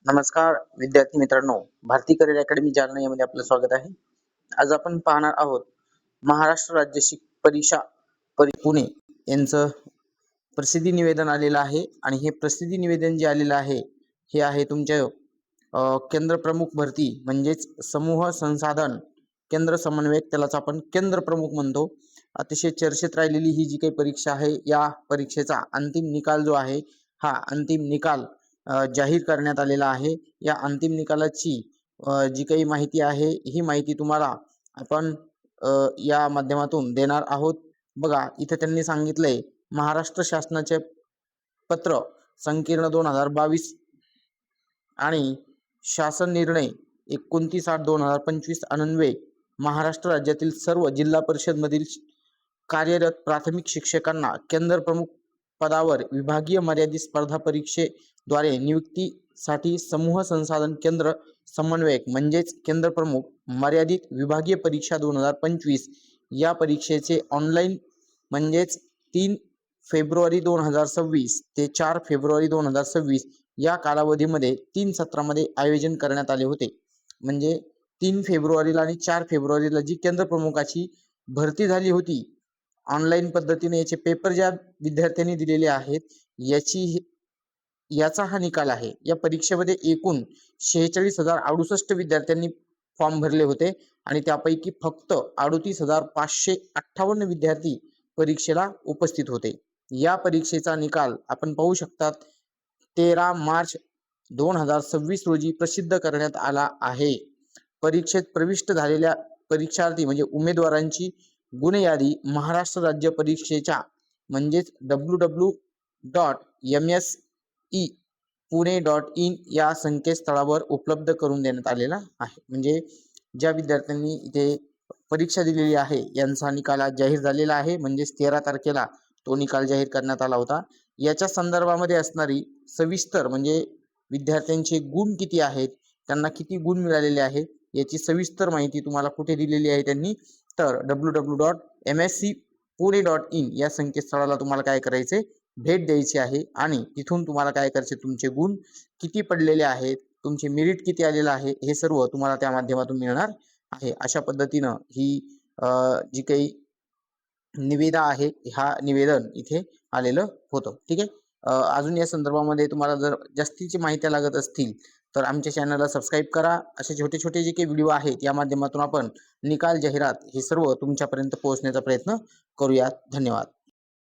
नमस्कार विद्यार्थी मित्रांनो, भारती करिअर अकॅडमी जालना यामध्ये आपलं स्वागत आहे. आज आपण पाहणार आहोत महाराष्ट्र राज्य परीक्षा पुणे यांचं प्रसिद्धी निवेदन आलेलं आहे आणि हे प्रसिद्धी निवेदन जे आलेलं आहे हे आहे तुमच्या केंद्र प्रमुख भरती म्हणजेच समूह संसाधन केंद्र समन्वयक, त्यालाच आपण केंद्र प्रमुख म्हणतो. अतिशय चर्चेत राहिलेली ही जी काही परीक्षा आहे, या परीक्षेचा अंतिम निकाल जो आहे हा अंतिम निकाल जाहीर करण्यात आलेला आहे. या अंतिम निकालाची जी काही माहिती आहे ही माहिती तुम्हाला आपण या माध्यमातून देणार आहोत. बघा, इथे त्यांनी सांगितलंय महाराष्ट्र शासनाचे पत्र संकीर्ण 2022 आणि शासन निर्णय 29/8/2025 अन्वये महाराष्ट्र राज्यातील सर्व जिल्हा परिषद मधील कार्यरत प्राथमिक शिक्षकांना केंद्र प्रमुख पदावर विभागीय मर्यादित स्पर्धा परीक्षेद्वारे नियुक्तीसाठी समूह संसाधन केंद्र समन्वयक म्हणजेच केंद्र प्रमुख मर्यादित विभागीय परीक्षा 2025 या परीक्षेचे ऑनलाईन म्हणजेच 3 फेब्रुवारी 2026 ते 4 फेब्रुवारी 2026 या कालावधीमध्ये 3 सत्रामध्ये आयोजन करण्यात आले होते. म्हणजे 3 फेब्रुवारीला आणि 4 फेब्रुवारीला जी केंद्र प्रमुखाची भरती झाली होती ऑनलाईन पद्धतीने, याचे पेपर ज्या विद्यार्थ्यांनी दिलेले आहेत याचा हा निकाल आहे. या परीक्षेमध्ये एकूण 46,068 विद्यार्थ्यांनी फॉर्म भरले होते आणि त्यापैकी फक्त 38,558 विद्यार्थी परीक्षेला उपस्थित होते. या परीक्षेचा निकाल आपण पाहू शकतात 13 मार्च 2026 रोजी प्रसिद्ध करण्यात आला आहे. परीक्षेत प्रविष्ट झालेल्या परीक्षार्थी म्हणजे उमेदवारांची गुणयादी महाराष्ट्र राज्य परीक्षेच्या म्हणजेच www.msepune.in या संकेतस्थळावर उपलब्ध करून देण्यात आलेला आहे. म्हणजे ज्या विद्यार्थ्यांनी इथे परीक्षा दिलेली आहे यांचा निकाल आज जाहीर झालेला आहे. म्हणजे 13 तारखेला तो निकाल जाहीर करण्यात आला होता. याच्या संदर्भामध्ये असणारी सविस्तर म्हणजे विद्यार्थ्यांचे गुण किती आहेत, त्यांना किती गुण मिळालेले आहेत याची सविस्तर माहिती तुम्हाला कुठे दिलेली आहे त्यांनी, तर www.msepune.in या संकेतस्थळाला तुम्हाला काय करायचे, भेट द्यायची आहे आणि तिथून तुम्हाला काय करायचे, तुमचे गुण किती पडलेले आहेत, तुमचे मेरिट किती आलेलं आहे हे सर्व तुम्हाला त्या माध्यमातून मिळणार आहे. अशा पद्धतीनं ही जी काही निवेदन आहे हा निवेदन इथे आलेलं होतं. ठीक आहे. अजून या संदर्भामध्ये तुम्हाला जर जास्तीची माहिती लागत असतील तर आमच्या चॅनलला सबस्क्राईब करा. असे छोटे छोटे जे काही व्हिडिओ आहेत या माध्यमातून आपण निकाल जाहिरात हे सर्व तुमच्यापर्यंत पोहोचण्याचा प्रयत्न करूयात. धन्यवाद.